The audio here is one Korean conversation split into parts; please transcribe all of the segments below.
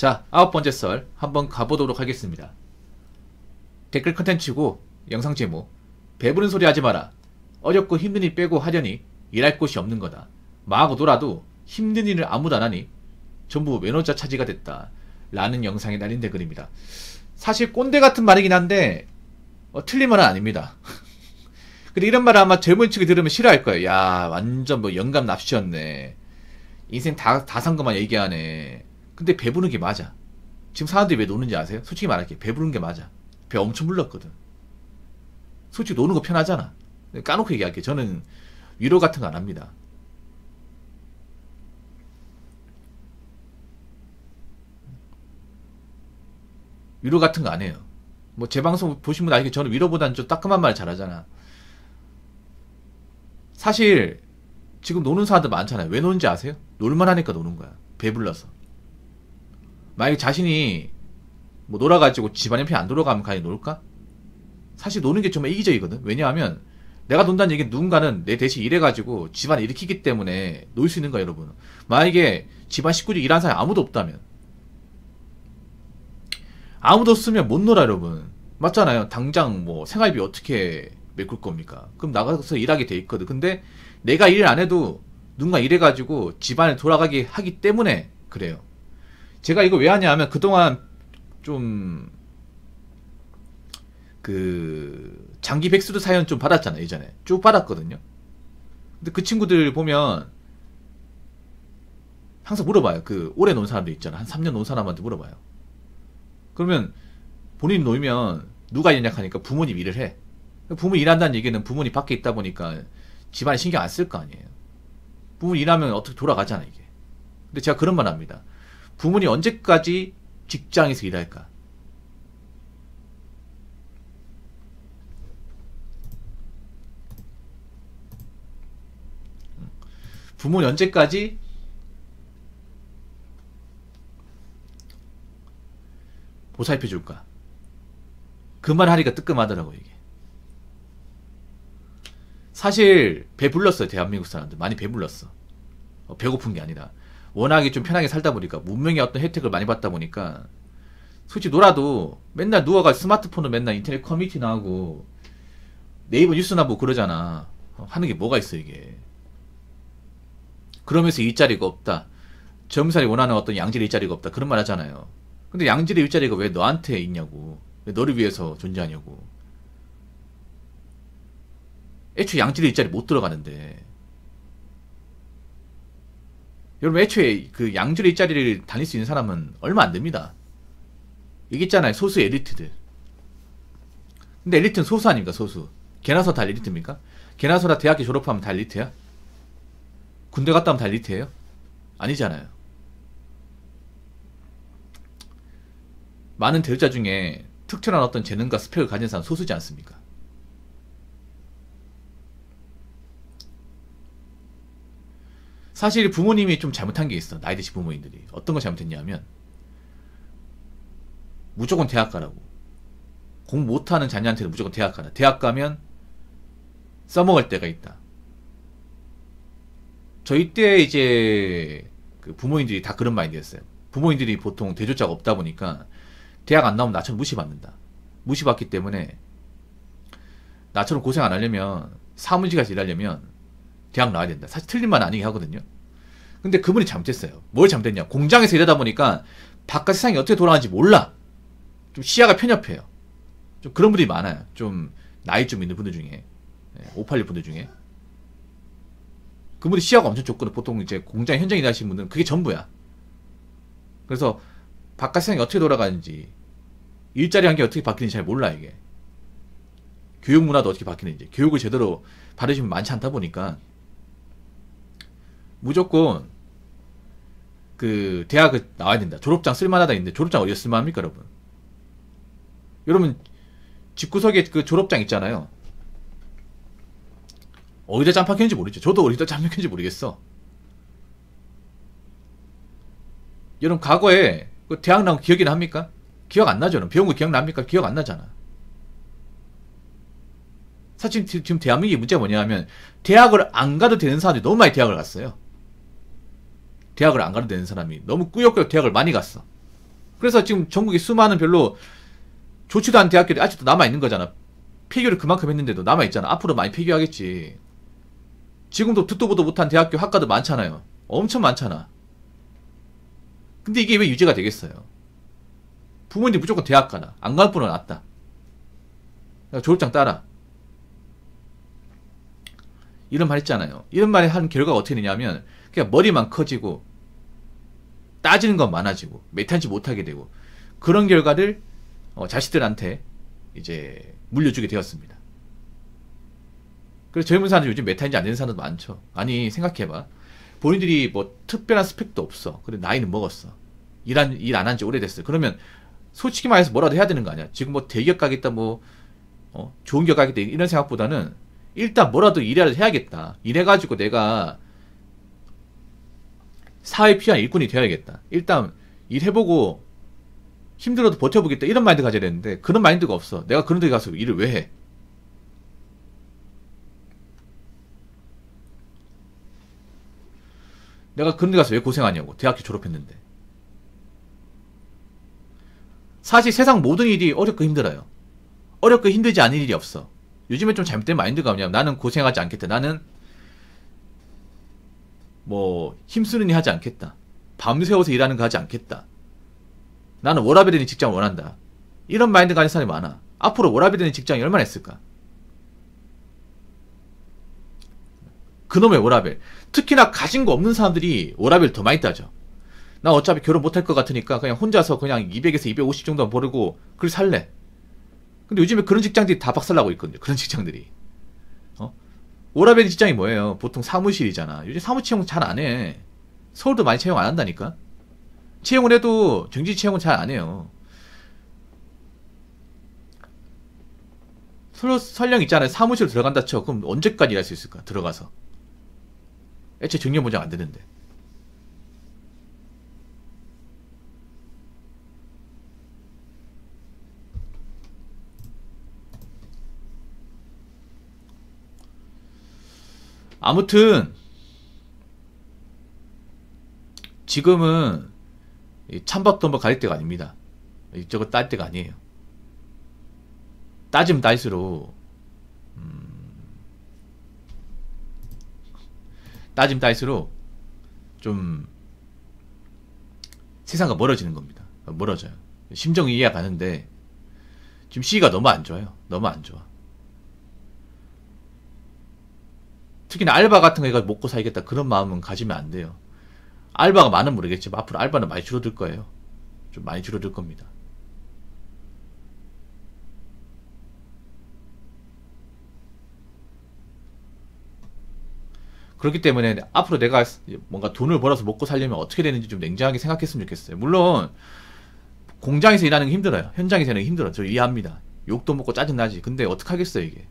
자, 9번째 썰 한번 가보도록 하겠습니다. 댓글 컨텐츠고 영상 제목 배부른 소리 하지 마라. 어렵고 힘든 일 빼고 하려니 일할 곳이 없는 거다. 망하고 놀아도 힘든 일을 아무도 안 하니 전부 외노자 차지가 됐다. 라는 영상에 달린 댓글입니다. 사실 꼰대 같은 말이긴 한데 틀린 말은 아닙니다. 근데 이런 말을 아마 젊은 층이 들으면 싫어할 거예요. 야, 완전 뭐 영감 납치였네. 인생 다 산 것만 얘기하네. 근데 배부른 게 맞아. 지금 사람들이 왜 노는지 아세요? 솔직히 말할게. 배부른 게 맞아. 배 엄청 불렀거든. 솔직히 노는 거 편하잖아. 까놓고 얘기할게. 저는 위로 같은 거 안 합니다. 위로 같은 거 안 해요. 뭐 제 방송 보시면 알겠지만 저는 위로보다는 좀 따끔한 말 잘하잖아. 사실 지금 노는 사람들 많잖아요. 왜 노는지 아세요? 놀만 하니까 노는 거야. 배불러서. 만약에 자신이 뭐 놀아가지고 집안 형편이 안 돌아가면 가만히 놀까? 사실 노는 게 정말 이기적이거든. 왜냐하면 내가 논다는 얘기는 누군가는 내 대신 일해가지고 집안을 일으키기 때문에 놀 수 있는 거야, 여러분. 만약에 집안 식구들 일하는 사람이 아무도 없다면, 아무도 없으면 못 놀아, 여러분. 맞잖아요. 당장 뭐 생활비 어떻게 메꿀 겁니까? 그럼 나가서 일하게 돼 있거든. 근데 내가 일을 안 해도 누군가 일해가지고 집안을 돌아가게 하기 때문에 그래요. 제가 이거 왜 하냐 하면 그동안 좀 장기 백수들 사연 좀 받았잖아요. 예전에 쭉 받았거든요. 근데 그 친구들 보면 항상 물어봐요. 오래 논 사람들 있잖아. 한 3년 논 사람한테 물어봐요. 그러면 본인이 놀면 누가 연약하니까 부모님 일을 해. 부모님 일한다는 얘기는 부모님 밖에 있다 보니까 집안에 신경 안 쓸 거 아니에요. 부모님 일하면 어떻게 돌아가잖아, 이게. 근데 제가 그런 말 합니다. 부모님 언제까지 직장에서 일할까? 부모님 언제까지 보살펴 줄까? 그 말 하니까 뜨끔하더라고, 이게. 사실 배불렀어요. 대한민국 사람들 많이 배불렀어. 배고픈 게 아니라 워낙에 좀 편하게 살다 보니까 문명의 어떤 혜택을 많이 받다 보니까 솔직히 놀아도 맨날 누워가 스마트폰으로 맨날 인터넷 커뮤니티나 하고 네이버 뉴스나 보고 그러잖아. 하는 게 뭐가 있어, 이게. 그러면서 일자리가 없다. 젊은 사람이 원하는 어떤 양질의 일자리가 없다. 그런 말 하잖아요. 근데 양질의 일자리가 왜 너한테 있냐고. 왜 너를 위해서 존재하냐고. 애초에 양질의 일자리 못 들어가는데. 여러분, 애초에 그 양질의 일자리를 다닐 수 있는 사람은 얼마 안 됩니다. 여기 있잖아요. 소수 엘리트들. 근데 엘리트는 소수 아닙니까? 소수. 개나소 다 엘리트입니까? 개나소나 대학교 졸업하면 다 엘리트야? 군대 갔다 오면 다 엘리트예요? 아니잖아요. 많은 대학자 중에 특별한 어떤 재능과 스펙을 가진 사람 소수지 않습니까? 사실 부모님이 좀 잘못한 게 있어. 나이 드신 부모님들이. 어떤 거 잘못했냐면 무조건 대학 가라고. 공부 못하는 자녀한테는 무조건 대학 가라. 대학 가면 써먹을 때가 있다. 저희 때 이제 그 부모님들이 다 그런 마인드였어요. 부모님들이 보통 대조자가 없다 보니까 대학 안 나오면 나처럼 무시받는다. 무시받기 때문에 나처럼 고생 안 하려면 사무실 가서 일하려면 대학 나와야 된다. 사실 틀린 말은 아니긴 하거든요. 근데 그분이 잘못했어요. 뭘 잘못했냐. 공장에서 일하다 보니까 바깥 세상이 어떻게 돌아가는지 몰라. 좀 시야가 편협해요. 좀 그런 분들이 많아요. 좀 나이 좀 있는 분들 중에. 586 분들 중에. 그분이 시야가 엄청 좁거든. 보통 이제 공장 현장에 일하시는 분들은 그게 전부야. 그래서 바깥 세상이 어떻게 돌아가는지, 일자리 환경이 어떻게 바뀌는지 잘 몰라, 이게. 교육 문화도 어떻게 바뀌는지. 교육을 제대로 받으시면 많지 않다 보니까 무조건 대학을 나와야 된다. 졸업장 쓸만하다 있는데 졸업장 어디서 쓸만합니까, 여러분? 여러분 집구석에 그 졸업장 있잖아요. 어디다 짬박혔는지 모르죠. 저도 어디다 짬박혔는지 모르겠어. 여러분 과거에 그 대학 나온 기억이나 합니까? 기억 안 나죠. 배운 거 기억납니까? 기억 안 나잖아. 사실 지금 대한민국의 문제가 뭐냐 하면 대학을 안 가도 되는 사람들이 너무 많이 대학을 갔어요. 대학을 안 가도 되는 사람이 너무 꾸역꾸역 대학을 많이 갔어. 그래서 지금 전국에 수많은 별로 좋지도 않은 대학교들이 아직도 남아있는 거잖아. 폐교를 그만큼 했는데도 남아있잖아. 앞으로 많이 폐교하겠지. 지금도 듣도 보도 못한 대학교 학과도 많잖아요. 엄청 많잖아. 근데 이게 왜 유지가 되겠어요? 부모님이 무조건 대학 가나. 안 갈 뿐은 낫다. 졸업장 따라. 이런 말 했잖아요. 이런 말을 한 결과가 어떻게 되냐면 그냥 머리만 커지고 따지는 건 많아지고 메탄지 못하게 되고 그런 결과를 자식들한테 이제 물려주게 되었습니다. 그래서 젊은 사람들 요즘 메탄지 안 되는 사람도 많죠. 아니 생각해봐. 본인들이 뭐 특별한 스펙도 없어. 근데 나이는 먹었어. 일 안 한 지 오래됐어. 그러면 솔직히 말해서 뭐라도 해야 되는 거 아니야. 지금 뭐 대기업 가겠다 뭐 좋은 기업 가겠다 이런 생각보다는 일단 뭐라도 일이라도 해야겠다. 일해가지고 내가 사회 필요한 일꾼이 되어야겠다. 일단 일해보고 힘들어도 버텨보겠다. 이런 마인드 가져야 되는데 그런 마인드가 없어. 내가 그런 데 가서 일을 왜 해? 내가 그런 데 가서 왜 고생하냐고. 대학교 졸업했는데. 사실 세상 모든 일이 어렵고 힘들어요. 어렵고 힘들지 않은 일이 없어. 요즘에 좀 잘못된 마인드가 뭐냐면 나는 고생하지 않겠다. 나는 뭐 힘쓰는 일 하지 않겠다. 밤새워서 일하는 거 하지 않겠다. 나는 워라밸 되는 직장을 원한다. 이런 마인드 가진 사람이 많아. 앞으로 워라밸 되는 직장이 얼마나 있을까? 그놈의 워라밸. 특히나 가진 거 없는 사람들이 워라밸 더 많이 따져. 나 어차피 결혼 못할 것 같으니까 그냥 혼자서 그냥 200에서 250 정도 벌고 그걸 살래. 근데 요즘에 그런 직장들이 다 박살나고 있거든요. 그런 직장들이. 워라밸 직장이 뭐예요? 보통 사무실이잖아. 요즘 사무 채용 잘 안 해. 서울도 많이 채용 안 한다니까? 채용을 해도 정지 채용은 잘 안 해요. 설령 있잖아요. 사무실로 들어간다 쳐. 그럼 언제까지 일할 수 있을까? 들어가서. 애초에 정년 보장 안 되는데. 아무튼 지금은 찬밥도 가릴 때가 아닙니다. 이쪽을 딸 때가 아니에요. 따지면 딸수록 따지면 딸수록 좀 세상과 멀어지는 겁니다. 멀어져요. 심정이 이해가 가는데 지금 시기가 너무 안 좋아요. 너무 안 좋아. 특히나 알바 같은 거 해가 먹고 살겠다 그런 마음은 가지면 안 돼요. 알바가 많으면 모르겠지만 앞으로 알바는 많이 줄어들 거예요. 좀 많이 줄어들 겁니다. 그렇기 때문에 앞으로 내가 뭔가 돈을 벌어서 먹고 살려면 어떻게 되는지 좀 냉정하게 생각했으면 좋겠어요. 물론 공장에서 일하는 게 힘들어요. 현장에서 일하는 게 힘들어요. 저 이해합니다. 욕도 먹고 짜증나지. 근데 어떡하겠어요 이게.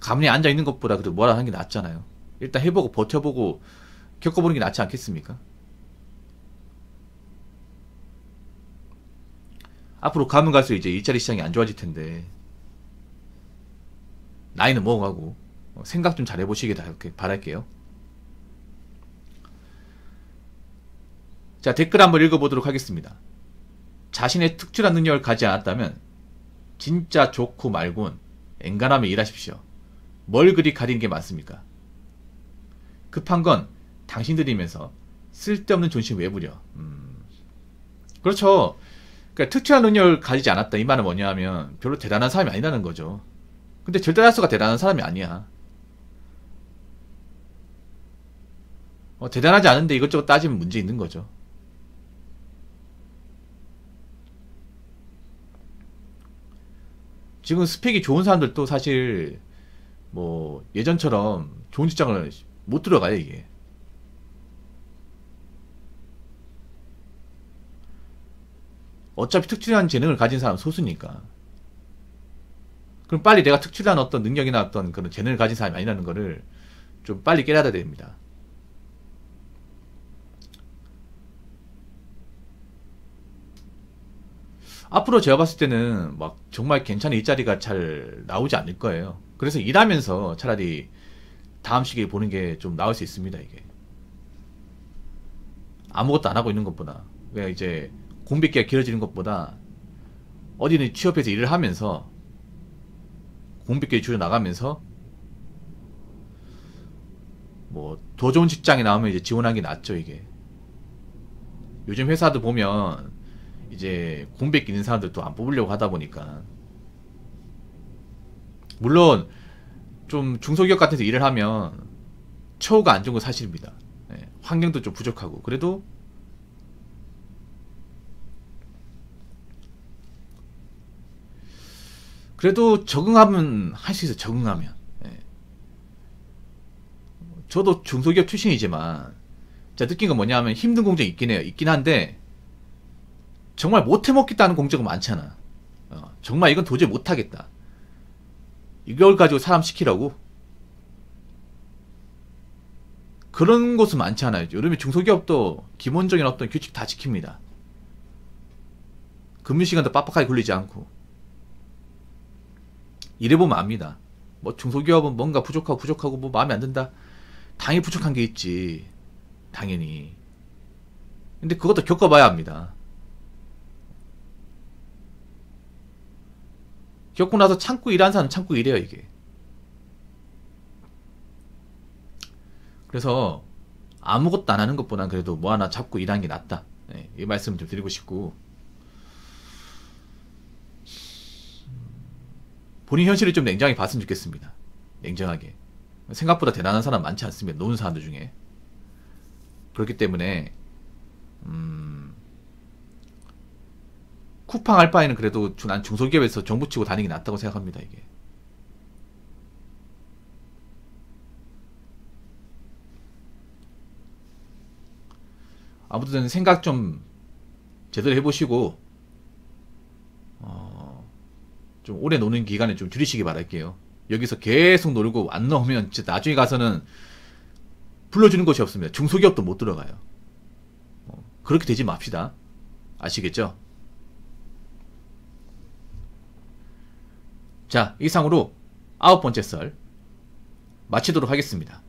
가만히 앉아있는 것보다 그래도 뭐라 하는 게 낫잖아요. 일단 해보고 버텨보고 겪어보는 게 낫지 않겠습니까? 앞으로 가면 갈수록 이제 일자리 시장이 안 좋아질 텐데 나이는 먹어가고 생각 좀 잘 해보시길 바랄게요. 자, 댓글 한번 읽어보도록 하겠습니다. 자신의 특출한 능력을 가지 않았다면 진짜 좋고 말곤 엔간하며 일하십시오. 뭘 그리 가리는 게 많습니까? 급한 건 당신들이면서 쓸데없는 존심 왜 부려? 그렇죠. 그러니까 특출한 능력을 가지지 않았다. 이 말은 뭐냐 하면 별로 대단한 사람이 아니라는 거죠. 근데 절대다수가 대단한 사람이 아니야. 대단하지 않은데 이것저것 따지면 문제 있는 거죠. 지금 스펙이 좋은 사람들도 사실 뭐 예전처럼 좋은 직장을 못 들어가요 이게. 어차피 특출한 재능을 가진 사람은 소수니까. 그럼 빨리 내가 특출한 어떤 능력이나 어떤 그런 재능을 가진 사람이 아니라는 거를 좀 빨리 깨달아야 됩니다. 앞으로 제가 봤을 때는 막 정말 괜찮은 일자리가 잘 나오지 않을 거예요. 그래서 일하면서 차라리 다음 시기에 보는 게 좀 나을 수 있습니다, 이게. 아무것도 안 하고 있는 것보다. 왜 이제 공백기가 길어지는 것보다 어디는 취업해서 일을 하면서 공백기를 줄여 나가면서 뭐 더 좋은 직장에 나오면 이제 지원하는 게 낫죠. 이게 요즘 회사도 보면 이제 공백기 있는 사람들도 안 뽑으려고 하다 보니까, 물론 좀 중소기업 같은 데 일을 하면 처우가 안 좋은 건 사실입니다. 예, 환경도 좀 부족하고. 그래도 적응하면 할 수 있어요. 적응하면. 예. 저도 중소기업 출신이지만 제가 느낀 건 뭐냐면 힘든 공정이 있긴 해요. 있긴 한데 정말 못해먹겠다는 공정은 많잖아. 정말 이건 도저히 못하겠다, 이걸 가지고 사람 시키라고? 그런 곳은 많지 않아요. 요즘에 중소기업도 기본적인 어떤 규칙 다 지킵니다. 근무시간도 빡빡하게 굴리지 않고. 일해보면 압니다. 뭐 중소기업은 뭔가 부족하고 뭐 마음에 안 든다, 당연히 부족한 게 있지, 당연히. 근데 그것도 겪어봐야 합니다. 겪고 나서 참고 일하는 사람은 참고 일해요, 이게. 그래서 아무것도 안 하는 것보단 그래도 뭐 하나 잡고 일하는 게 낫다. 네, 이 말씀을 좀 드리고 싶고, 본인 현실을 좀 냉정하게 봤으면 좋겠습니다. 냉정하게. 생각보다 대단한 사람 많지 않습니다. 노는 사람들 중에. 그렇기 때문에 쿠팡 할 바에는 그래도 난 중소기업에서 정부 치고 다니는 게 낫다고 생각합니다. 이게. 아무튼 생각 좀 제대로 해보시고 좀 오래 노는 기간을 좀 줄이시기 바랄게요. 여기서 계속 놀고 안 나오면 진짜 나중에 가서는 불러주는 곳이 없습니다. 중소기업도 못 들어가요. 그렇게 되지 맙시다. 아시겠죠? 자, 이상으로 9번째 썰 마치도록 하겠습니다.